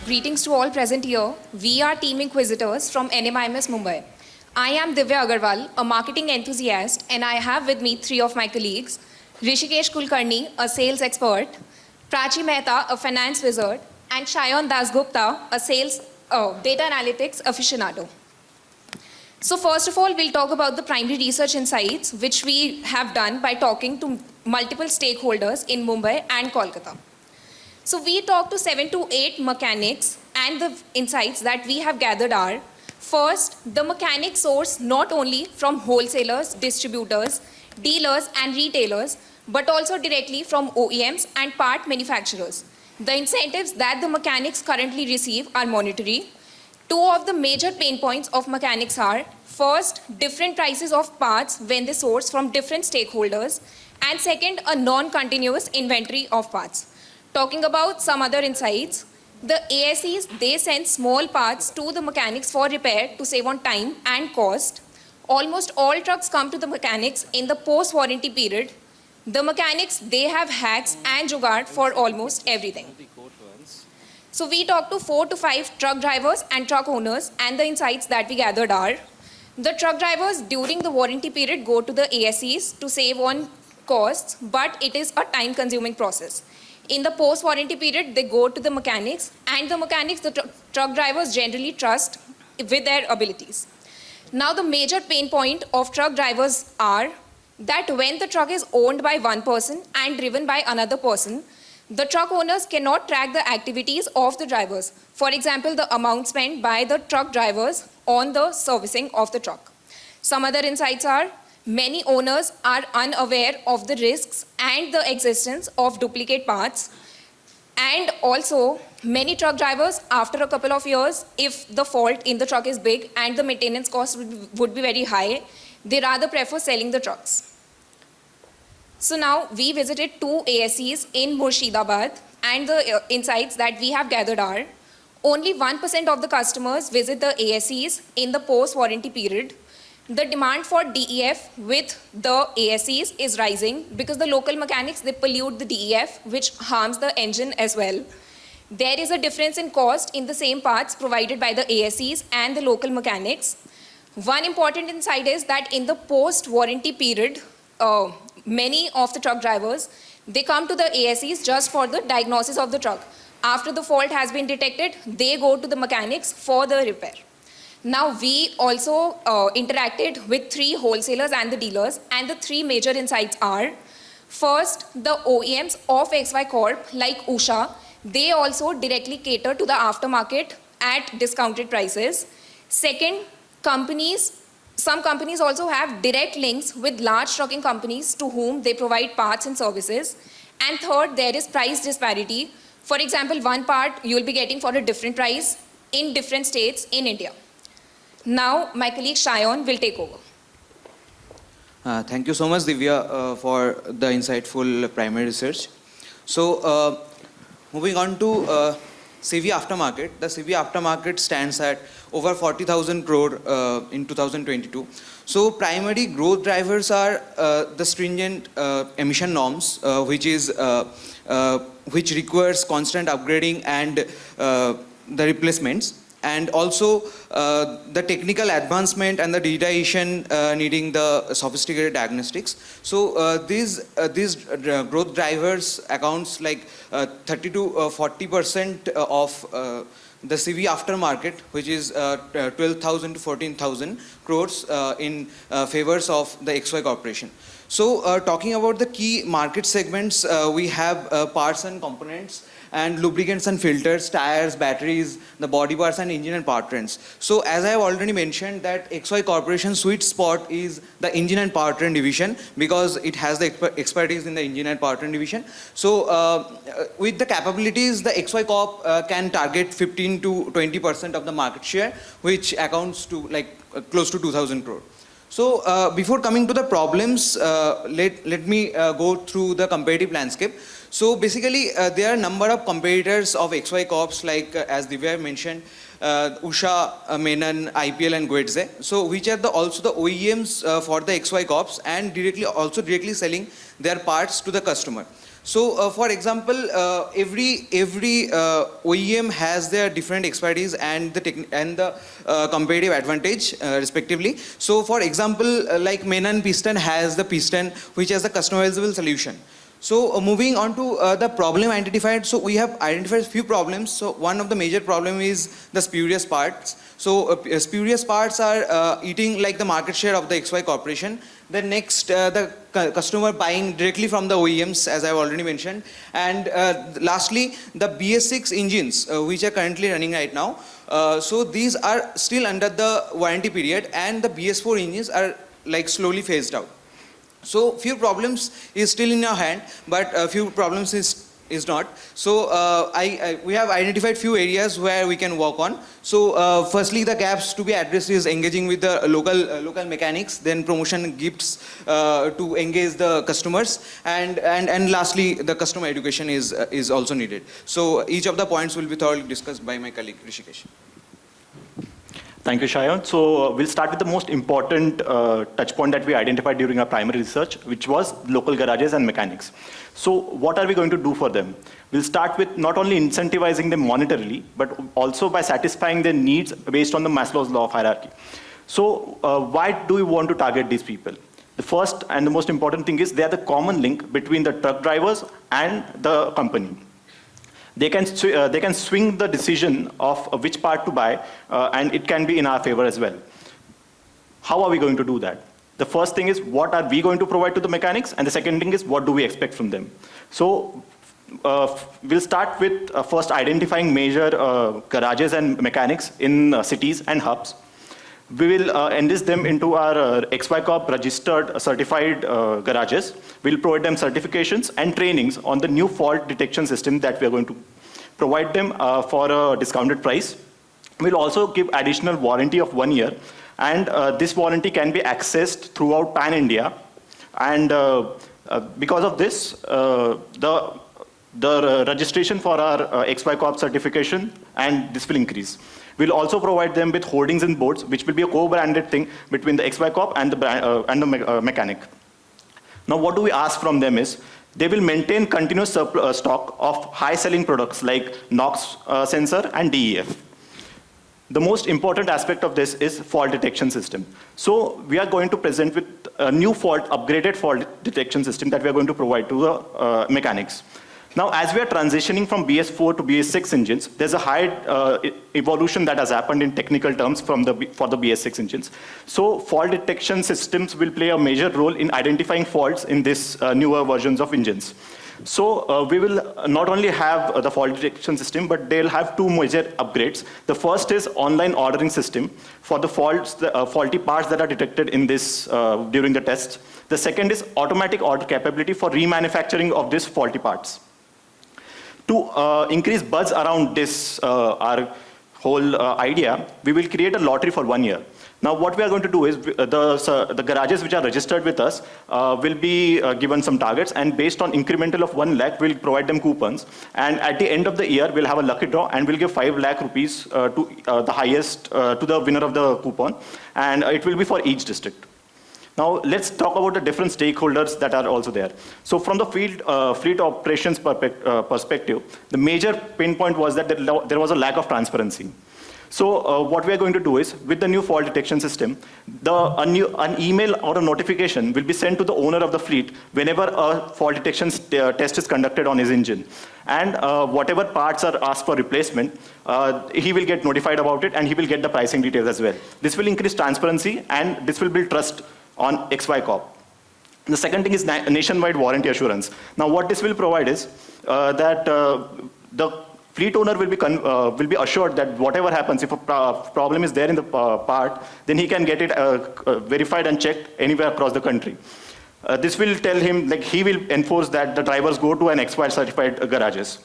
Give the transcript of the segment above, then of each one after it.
Greetings to all present here. We are Team Inquisitors from NMIMS Mumbai. I am Divya Agarwal, a marketing enthusiast, and I have with me three of my colleagues, Rishikesh Kulkarni, a sales expert, Prachi Mehta, a finance wizard, and Shayan Dasgupta, a sales data analytics aficionado. So first of all, we'll talk about the primary research insights, which we have done by talking to multiple stakeholders in Mumbai and Kolkata. So we talked to 7 to 8 mechanics, and the insights that we have gathered are, first, the mechanics source not only from wholesalers, distributors, dealers and retailers, but also directly from OEMs and part manufacturers. The incentives that the mechanics currently receive are monetary. Two of the major pain points of mechanics are, first, different prices of parts when they source from different stakeholders, and second, a non-continuous inventory of parts. Talking about some other insights, the ASEs, they send small parts to the mechanics for repair to save on time and cost. Almost all trucks come to the mechanics in the post-warranty period. The mechanics, they have hacks and jugaad for almost everything. So we talked to 4 to 5 truck drivers and truck owners, and the insights that we gathered are, the truck drivers during the warranty period go to the ASEs to save on costs, but it is a time-consuming process. In the post-warranty period, they go to the mechanics, and the mechanics, the truck drivers generally trust with their abilities. Now, the major pain point of truck drivers are that when the truck is owned by one person and driven by another person, the truck owners cannot track the activities of the drivers. For example, the amount spent by the truck drivers on the servicing of the truck. Some other insights are, many owners are unaware of the risks and the existence of duplicate parts. And also, many truck drivers, after a couple of years, if the fault in the truck is big and the maintenance cost would be very high, they rather prefer selling the trucks. So now, we visited 2 ASEs in Murshidabad, and the insights that we have gathered are, only 1% of the customers visit the ASEs in the post-warranty period. The demand for DEF with the ASEs is rising because the local mechanics, they pollute the DEF, which harms the engine as well. There is a difference in cost in the same parts provided by the ASEs and the local mechanics. One important insight is that in the post-warranty period, many of the truck drivers, they come to the ASEs just for the diagnosis of the truck. After the fault has been detected, they go to the mechanics for the repair. Now, we also interacted with 3 wholesalers and the dealers, and the 3 major insights are, first, the OEMs of XY Corp, like Usha, they also directly cater to the aftermarket at discounted prices. Second, some companies also have direct links with large trucking companies to whom they provide parts and services. And third, there is price disparity. For example, one part you will be getting for a different price in different states in India. Now, my colleague Shayan will take over. Thank you so much, Divya, for the insightful primary research. So, moving on to CV aftermarket. The CV aftermarket stands at over 40,000 crore in 2022. So, primary growth drivers are the stringent emission norms, which requires constant upgrading and the replacements. And also the technical advancement and the digitization needing the sophisticated diagnostics. So these growth drivers accounts like 30 to 40% of the CV aftermarket, which is 12,000 to 14,000 crores in favors of the XY Corporation. So talking about the key market segments, we have parts and components, and lubricants and filters, tires, batteries, the body parts and engine and powertrains. So as I have already mentioned that XY Corporation sweet spot is the engine and powertrain division because it has the expertise in the engine and powertrain division. So with the capabilities, the XY Corp can target 15 to 20% of the market share, which accounts to like close to 2,000 crore. So before coming to the problems, let me go through the competitive landscape. So basically, there are a number of competitors of XY Corps, like as Divya mentioned, Usha, Menon, IPL and Goetze. So which are also the OEMs for the XY Corps and directly selling their parts to the customer. So, for example, every OEM has their different expertise and the competitive advantage, respectively. So, for example, like Menon piston has the piston which has the customizable solution. So, moving on to the problem identified. So, we have identified few problems. So, one of the major problem is the spurious parts. So, spurious parts are eating like the market share of the XY corporation. Then next, the customer buying directly from the OEMs, as I've already mentioned. And lastly, the BS6 engines, which are currently running right now. So, these are still under the warranty period, and the BS4 engines are like slowly phased out. So few problems is still in our hand, but few problems is not. So we have identified few areas where we can work on. So firstly, the gaps to be addressed is engaging with the local mechanics, then promotion gifts to engage the customers, and lastly, the customer education is also needed. So each of the points will be thoroughly discussed by my colleague Rishikesh. Thank you, Shayan. So we'll start with the most important touch point that we identified during our primary research, which was local garages and mechanics. So what are we going to do for them? We'll start with not only incentivizing them monetarily, but also by satisfying their needs based on the Maslow's law of hierarchy. So why do we want to target these people? The first and the most important thing is they are the common link between the truck drivers and the company. They can swing the decision of which part to buy, and it can be in our favor as well. How are we going to do that? The first thing is, what are we going to provide to the mechanics? And the second thing is, what do we expect from them? So we'll start with first identifying major garages and mechanics in cities and hubs. We will enlist them into our XY Corp registered certified garages. We'll provide them certifications and trainings on the new fault detection system that we are going to provide them for a discounted price. We'll also give additional warranty of 1 year, and this warranty can be accessed throughout Pan-India. And because of this, the registration for our XY Corp certification, and this will increase. We'll also provide them with holdings and boards, which will be a co-branded thing between the XY Corp and the mechanic. Now, what do we ask from them is, they will maintain continuous stock of high-selling products like NOx sensor and DEF. The most important aspect of this is fault detection system. So we are going to present with a new upgraded fault detection system that we are going to provide to the mechanics. Now, as we are transitioning from BS4 to BS6 engines, there's a high evolution that has happened in technical terms for the BS6 engines. So fault detection systems will play a major role in identifying faults in these newer versions of engines. So we will not only have the fault detection system, but they'll have two major upgrades. The first is online ordering system for the faulty parts that are detected in this during the tests. The second is automatic order capability for remanufacturing of these faulty parts. To increase buzz around this, our whole idea, we will create a lottery for 1 year. Now, what we are going to do is, the garages which are registered with us will be given some targets, and based on incremental of 1 lakh, we'll provide them coupons. And at the end of the year, we'll have a lucky draw, and we'll give 5 lakh rupees to the highest, to the winner of the coupon, and it will be for each district. Now, let's talk about the different stakeholders that are also there. So from the fleet operations perspective, the major pain point was that there was a lack of transparency. So what we are going to do is, with the new fault detection system, an email or a notification will be sent to the owner of the fleet whenever a fault detection test is conducted on his engine. And whatever parts are asked for replacement, he will get notified about it, and he will get the pricing details as well. This will increase transparency, and this will build trust on XY Corp. The second thing is nationwide warranty assurance. Now, what this will provide is that the fleet owner will be assured that whatever happens, if a problem is there in the part, then he can get it verified and checked anywhere across the country. This will tell him, like, he will enforce that the drivers go to an XY certified garages.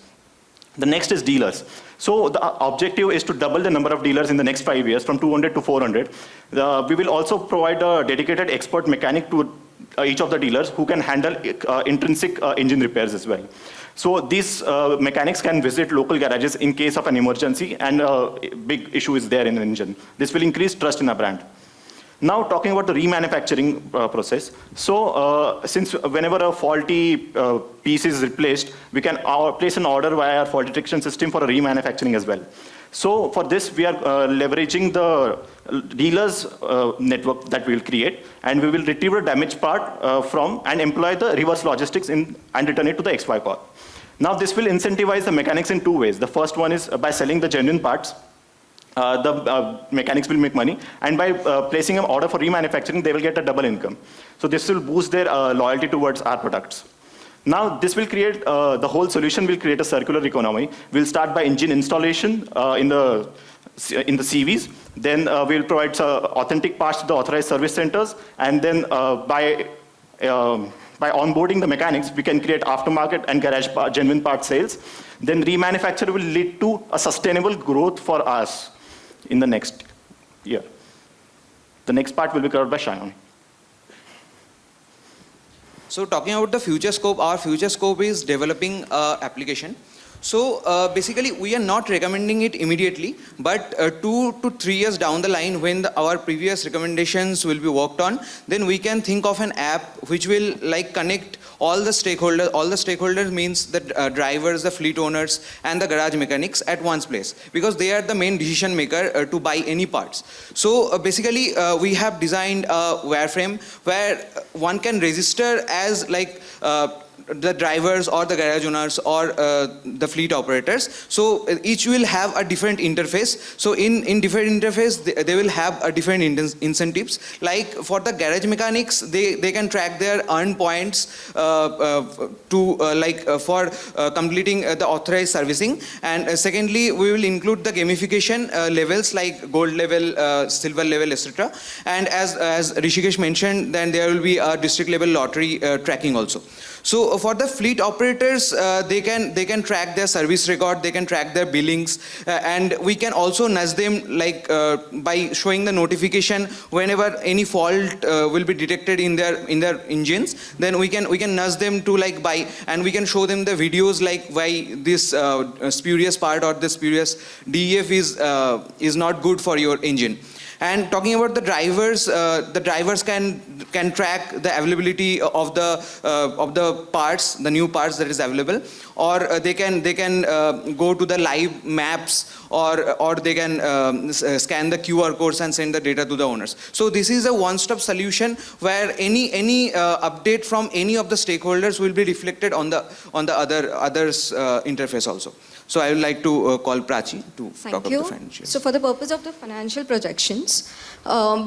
The next is dealers. So the objective is to double the number of dealers in the next 5 years, from 200 to 400. We will also provide a dedicated expert mechanic to each of the dealers who can handle intrinsic engine repairs as well. So these mechanics can visit local garages in case of an emergency and a big issue is there in an engine. This will increase trust in our brand. Now talking about the remanufacturing process. So since whenever a faulty piece is replaced, we can place an order via our fault detection system for a remanufacturing as well. So for this, we are leveraging the dealers network that we will create, and we will retrieve a damaged part from and employ the reverse logistics and return it to the XY core. Now this will incentivize the mechanics in two ways. The first one is by selling the genuine parts. The mechanics will make money, and by placing an order for remanufacturing, they will get a double income. So this will boost their loyalty towards our products. Now this will create, the whole solution will create a circular economy. We'll start by engine installation in the CVs, then we'll provide authentic parts to the authorized service centers, and then by onboarding the mechanics, we can create aftermarket and garage genuine part sales. Then remanufacture will lead to a sustainable growth for us in the next year. The next part will be covered by Shayan. So talking about the future scope, our future scope is developing application. So basically, we are not recommending it immediately, but 2 to 3 years down the line, when our previous recommendations will be worked on, then we can think of an app which will like connect all the stakeholders. All the stakeholders means the drivers, the fleet owners, and the garage mechanics at one place, because they are the main decision maker to buy any parts. So basically, we have designed a wireframe where one can register as like the drivers or the garage owners or the fleet operators. So each will have a different interface. So in different interface, they will have a different incentives. Like for the garage mechanics, they can track their earn points for completing the authorized servicing. And secondly, we will include the gamification levels like gold level, silver level, etc. And as Rishikesh mentioned, then there will be a district level lottery tracking also. So for the fleet operators, they can track their service record, they can track their billings, and we can also nudge them like by showing the notification whenever any fault will be detected in their engines. Then we can nudge them to like buy, and we can show them the videos like why this spurious part or the spurious DEF is not good for your engine. And talking about the drivers can track the availability of the parts, the new parts that is available, or they can go to the live maps, or they can scan the QR codes and send the data to the owners. So this is a one-stop solution where any update from any of the stakeholders will be reflected on the others interface also. So I would like to call Prachi to talk about the financials. So for the purpose of the financial projections,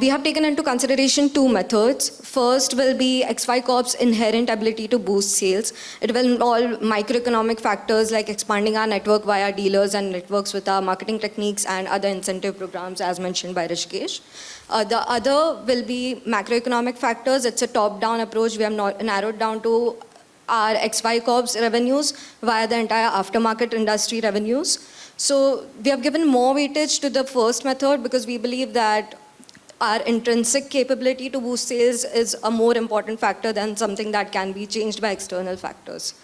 we have taken into consideration two methods. First will be XY Corp's inherent ability to boost sales. It will involve microeconomic factors like expanding our network via dealers and networks with our marketing techniques and other incentive programs as mentioned by Rishikesh. The other will be macroeconomic factors. It's a top-down approach. We have not narrowed down to our XY Corp's revenues via the entire aftermarket industry revenues. So we have given more weightage to the first method because we believe that our intrinsic capability to boost sales is a more important factor than something that can be changed by external factors.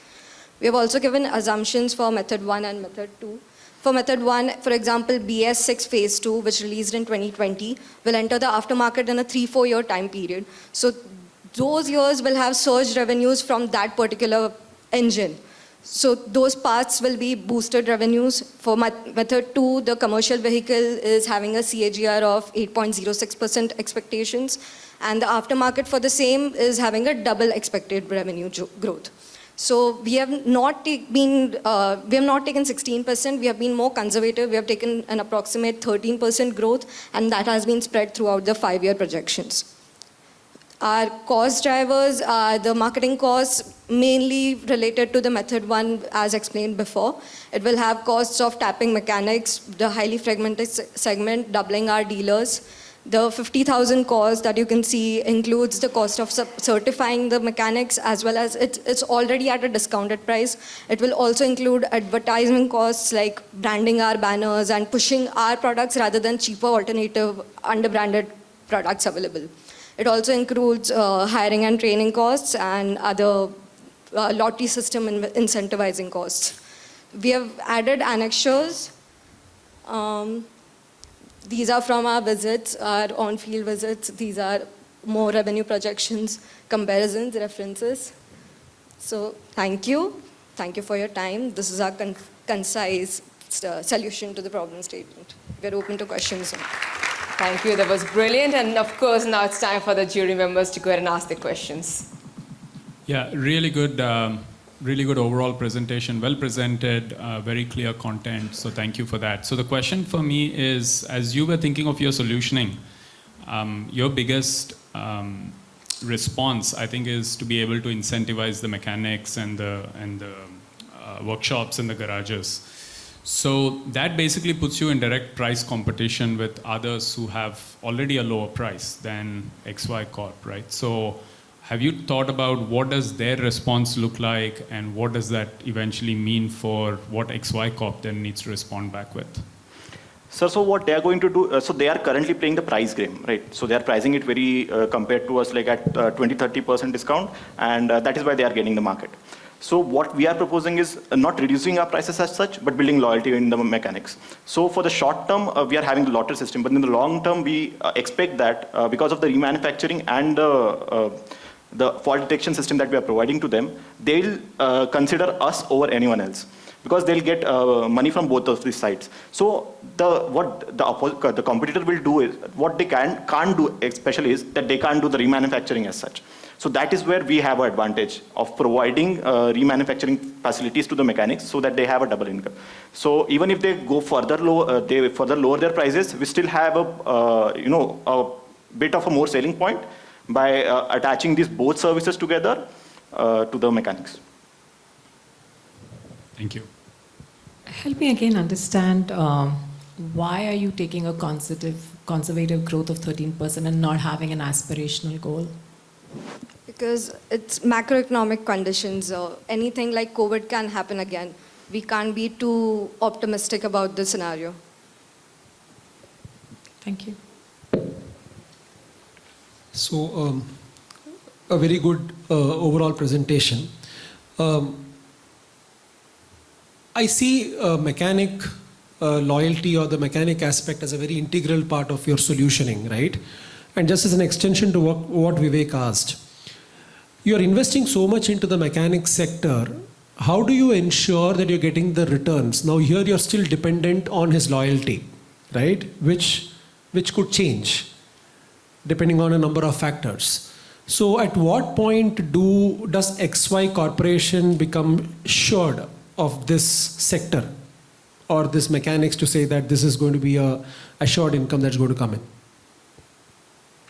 We have also given assumptions for method 1 and method 2. For method 1, for example, BS6 phase 2, which released in 2020, will enter the aftermarket in a 3-4 year time period. So those years will have surge revenues from that particular engine. So those parts will be boosted revenues. For method 2, the commercial vehicle is having a CAGR of 8.06% expectations, and the aftermarket for the same is having a double expected revenue growth. So we have not taken 16%. We have been more conservative. We have taken an approximate 13% growth, and that has been spread throughout the 5-year projections. Our cost drivers are the marketing costs, mainly related to the method 1 as explained before. It will have costs of tapping mechanics, the highly fragmented segment, doubling our dealers. The 50,000 cost that you can see includes the cost of certifying the mechanics, as well as it's already at a discounted price. It will also include advertising costs like branding our banners and pushing our products rather than cheaper alternative under-branded products available. It also includes hiring and training costs and other lottery system incentivizing costs. We have added annexures. These are from our visits, our on-field visits. These are more revenue projections, comparisons, references. So thank you. Thank you for your time. This is our concise solution to the problem statement. We're open to questions. Thank you. That was brilliant. And of course, now it's time for the jury members to go ahead and ask the questions. Yeah, really good overall presentation. Well presented, very clear content. So thank you for that. So the question for me is, as you were thinking of your solutioning, your biggest response, I think, is to be able to incentivize the mechanics and the workshops and the garages. So that basically puts you in direct price competition with others who have already a lower price than XY Corp, right? So have you thought about what does their response look like, and what does that eventually mean for what XY Corp then needs to respond back with? Sir, so what they are going to do, so they are currently playing the price game, right? So they are pricing it very compared to us like at 20-30% discount, and that is why they are getting the market. So what we are proposing is not reducing our prices as such, but building loyalty in the mechanics. So for the short term, we are having the lottery system, but in the long term, we expect that because of the remanufacturing and the fault detection system that we are providing to them, they'll consider us over anyone else, because they'll get money from both of these sides. So what the competitor will do is, what they can't do especially is that they can't do the remanufacturing as such. So that is where we have an advantage of providing remanufacturing facilities to the mechanics so that they have a double income. So even if they go further low, they further lower their prices, we still have a bit of a more selling point by attaching these both services together to the mechanics. Thank you. Help me again understand why are you taking a conservative growth of 13% and not having an aspirational goal? Because it's macroeconomic conditions. Anything like COVID can happen again. We can't be too optimistic about the scenario. Thank you. So, a very good overall presentation. I see mechanic loyalty or the mechanic aspect as a very integral part of your solutioning, right? And just as an extension to what Vivek asked, you are investing so much into the mechanic sector. How do you ensure that you're getting the returns? Now here you're still dependent on his loyalty, right? Which could change depending on a number of factors. So at what point does XY Corporation become assured of this sector or this mechanics to say that this is going to be a assured income that's going to come in?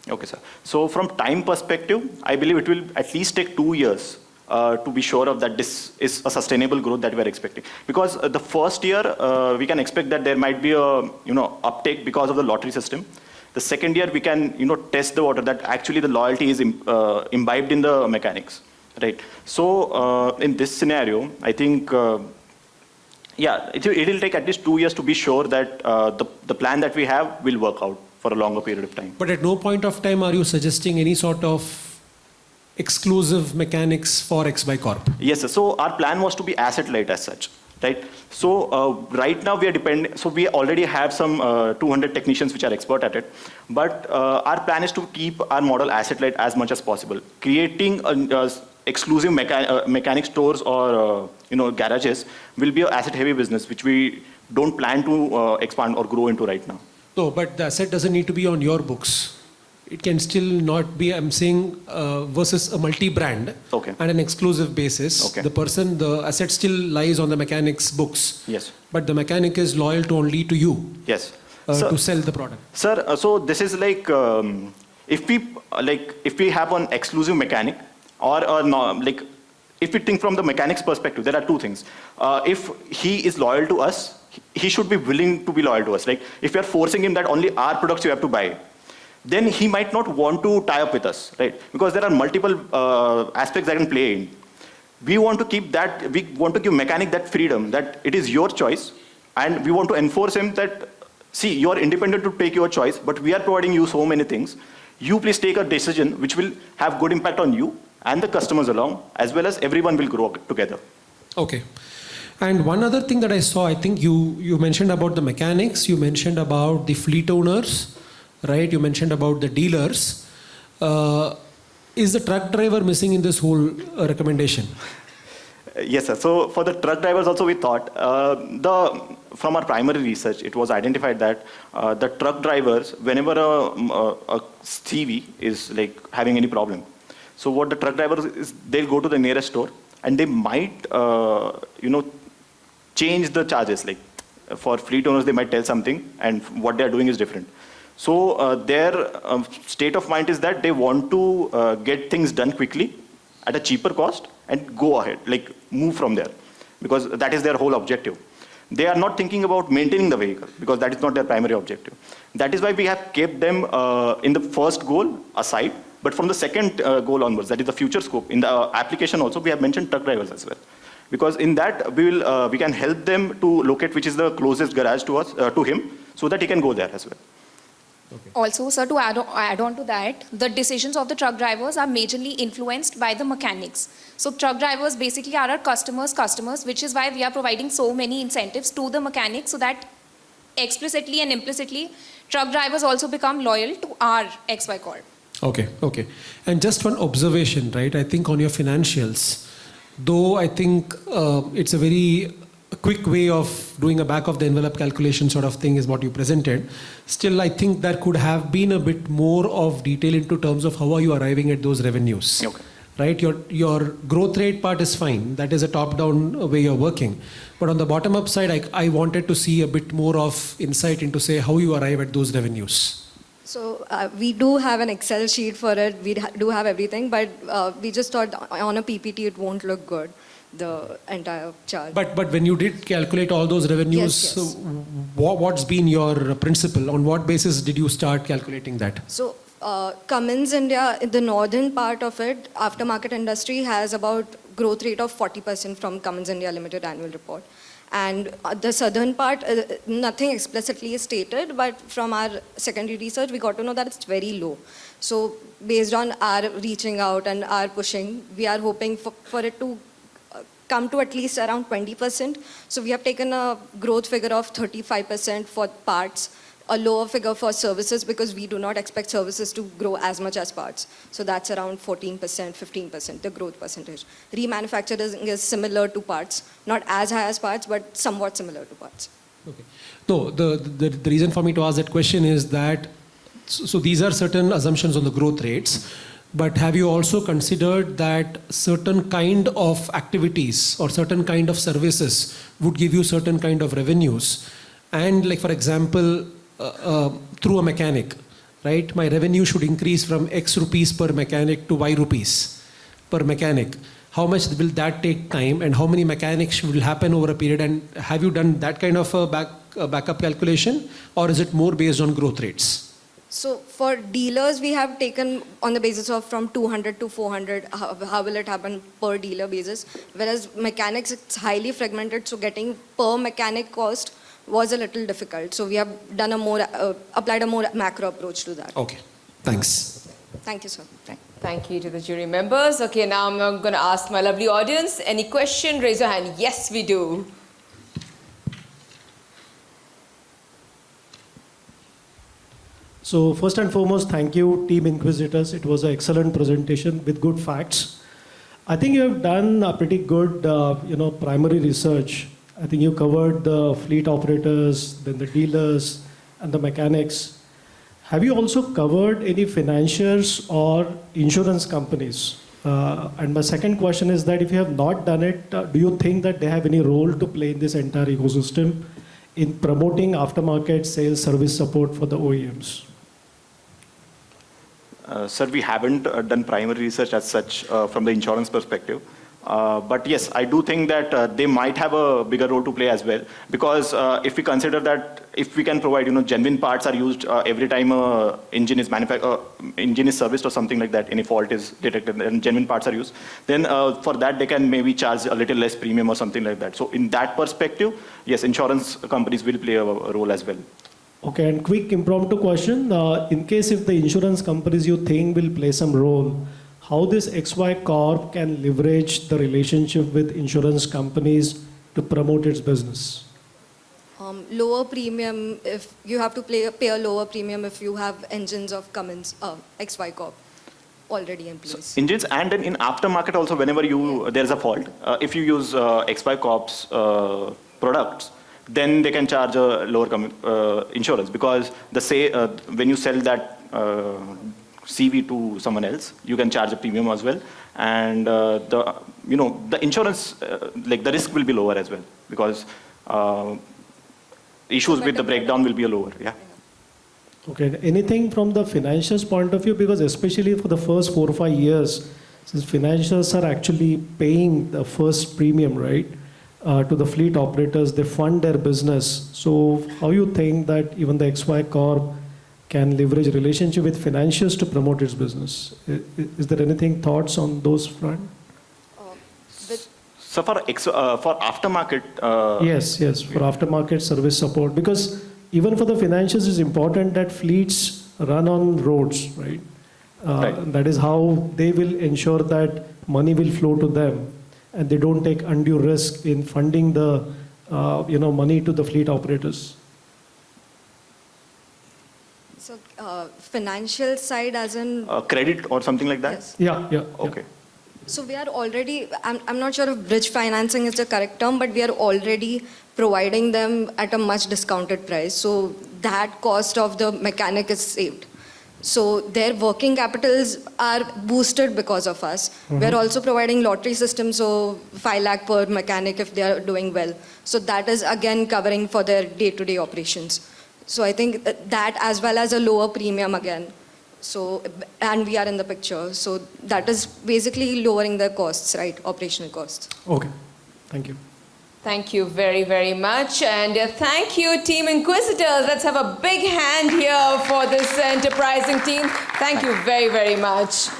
Okay, sir. So from time perspective, I believe it will at least take 2 years to be sure of that this is a sustainable growth that we are expecting. Because the first year, we can expect that there might be a uptake because of the lottery system. The second year, we can test the water that actually the loyalty is imbibed in the mechanics, right? So in this scenario, I think it will take at least 2 years to be sure that the plan that we have will work out for a longer period of time. But at no point of time are you suggesting any sort of exclusive mechanics for XY Corp? Yes, sir. So our plan was to be asset light as such, right? So right now we are dependent, so we already have some 200 technicians which are expert at it. But our plan is to keep our model asset light as much as possible. Creating exclusive mechanic stores or garages will be an asset heavy business which we don't plan to expand or grow into right now. No, but the asset doesn't need to be on your books. It can still not be, I'm saying, versus a multi-brand and an exclusive basis. Okay. The asset still lies on the mechanic's books. Yes. But the mechanic is loyal only to you. Yes. To sell the product. Sir, so this is like, if we have an exclusive mechanic if we think from the mechanic's perspective, there are two things. If he is loyal to us, he should be willing to be loyal to us. Like if we are forcing him that only our products you have to buy, then he might not want to tie up with us, right? Because there are multiple aspects that can play in. We want to give mechanic that freedom that it is your choice, and we want to enforce him that, see, you are independent to take your choice, but we are providing you so many things. You please take a decision which will have good impact on you and the customers along, as well as everyone will grow together. Okay. And one other thing that I saw, I think you mentioned about the mechanics, you mentioned about the fleet owners, right? You mentioned about the dealers. Is the truck driver missing in this whole recommendation? Yes, sir. So for the truck drivers also we thought, from our primary research, it was identified that the truck drivers, whenever a CV is like having any problem, so what the truck drivers is, they'll go to the nearest store and they might, change the charges. Like for fleet owners, they might tell something and what they're doing is different. So their state of mind is that they want to get things done quickly at a cheaper cost and go ahead, like move from there, because that is their whole objective. They are not thinking about maintaining the vehicle because that is not their primary objective. That is why we have kept them in the first goal aside, but from the second goal onwards, that is the future scope, in the application also we have mentioned truck drivers as well. Because in that we can help them to locate which is the closest garage to us, to him, so that he can go there as well. Okay. Also, sir, to add on to that, the decisions of the truck drivers are majorly influenced by the mechanics. So truck drivers basically are our customers, which is why we are providing so many incentives to the mechanics so that explicitly and implicitly, truck drivers also become loyal to our XY Corp. Okay. And just one observation, right? I think on your financials, though I think it's a very quick way of doing a back of the envelope calculation sort of thing is what you presented. Still, I think there could have been a bit more of detail into terms of how are you arriving at those revenues. Okay. Right? Your growth rate part is fine. That is a top-down way you're working. But on the bottom-up side, I wanted to see a bit more of insight into, say, how you arrive at those revenues. So we do have an Excel sheet for it. We do have everything, but we just thought on a PPT it won't look good, the entire chart. But when you did calculate all those revenues, Yes. What's been your principle? On what basis did you start calculating that? So Cummins India, in the northern part of it, aftermarket industry has about growth rate of 40% from Cummins India Limited annual report. And the southern part, nothing explicitly is stated, but from our secondary research, we got to know that it's very low. So based on our reaching out and our pushing, we are hoping for it to come to at least around 20%. So we have taken a growth figure of 35% for parts, a lower figure for services because we do not expect services to grow as much as parts. So that's around 14%, 15%, the growth percentage. Remanufacturing is similar to parts, not as high as parts, but somewhat similar to parts. Okay. No, the reason for me to ask that question is that, so these are certain assumptions on the growth rates, but have you also considered that certain kind of activities or certain kind of services would give you certain kind of revenues? And like, for example, through a mechanic, right? My revenue should increase from X rupees per mechanic to Y rupees per mechanic. How much will that take time and how many mechanics will happen over a period? And have you done that kind of a backup calculation, or is it more based on growth rates? So for dealers, we have taken on the basis of from 200 to 400, how will it happen per dealer basis? Whereas mechanics, it's highly fragmented, so getting per mechanic cost was a little difficult. So we have done applied a more macro approach to that. Okay, thanks. Thank you, sir. Thank you to the jury members. Okay, now I'm going to ask my lovely audience. Any question? Raise your hand. Yes, we do. So first and foremost, thank you, Team Inquisitors. It was an excellent presentation with good facts. I think you have done a pretty good, primary research. I think you covered the fleet operators, then the dealers, and the mechanics. Have you also covered any financiers or insurance companies? And my second question is that if you have not done it, do you think that they have any role to play in this entire ecosystem in promoting aftermarket sales service support for the OEMs? Sir, we haven't done primary research as such from the insurance perspective. But yes, I do think that they might have a bigger role to play as well. Because if we consider that if we can provide, genuine parts are used every time a engine is engine is serviced or something like that, any fault is detected and genuine parts are used, then for that they can maybe charge a little less premium or something like that. So in that perspective, yes, insurance companies will play a role as well. Okay, and quick impromptu question. In case if the insurance companies you think will play some role, how this XY Corp can leverage the relationship with insurance companies to promote its business? Lower premium if you have to pay a lower premium if you have engines of Cummins, XY Corp already in place. Engines, and then in aftermarket also, whenever there's a fault, if you use XY Corp's products, then they can charge a lower insurance, because when you sell that CV to someone else, you can charge a premium as well, and the insurance, like the risk will be lower as well, because issues with the breakdown will be lower. Yeah. Okay, anything from the financials point of view, because especially for the first 4 or 5 years, since financials are actually paying the first premium, right, to the fleet operators, they fund their business. So how you think that even the XY Corp can leverage relationship with financials to promote its business? Is there anything thoughts on those front? So for aftermarket. Yes, for aftermarket service support, because even for the financials, it's important that fleets run on roads, right? Right. That is how they will ensure that money will flow to them, and they don't take undue risk in funding the money to the fleet operators. So financial side as in... credit or something like that? Yes. Yeah. Okay. So we are already, I'm not sure if bridge financing is the correct term, but we are already providing them at a much discounted price. So that cost of the mechanic is saved. So their working capitals are boosted because of us. We're also providing lottery systems, so 5 lakh per mechanic if they are doing well. So that is again covering for their day-to-day operations. So I think that as well as a lower premium again. So, and we are in the picture. So that is basically lowering the costs, right? Operational costs. Okay, thank you. Thank you very, very much. And thank you, Team Inquisitors. Let's have a big hand here for this enterprising team. Thank you very, very much.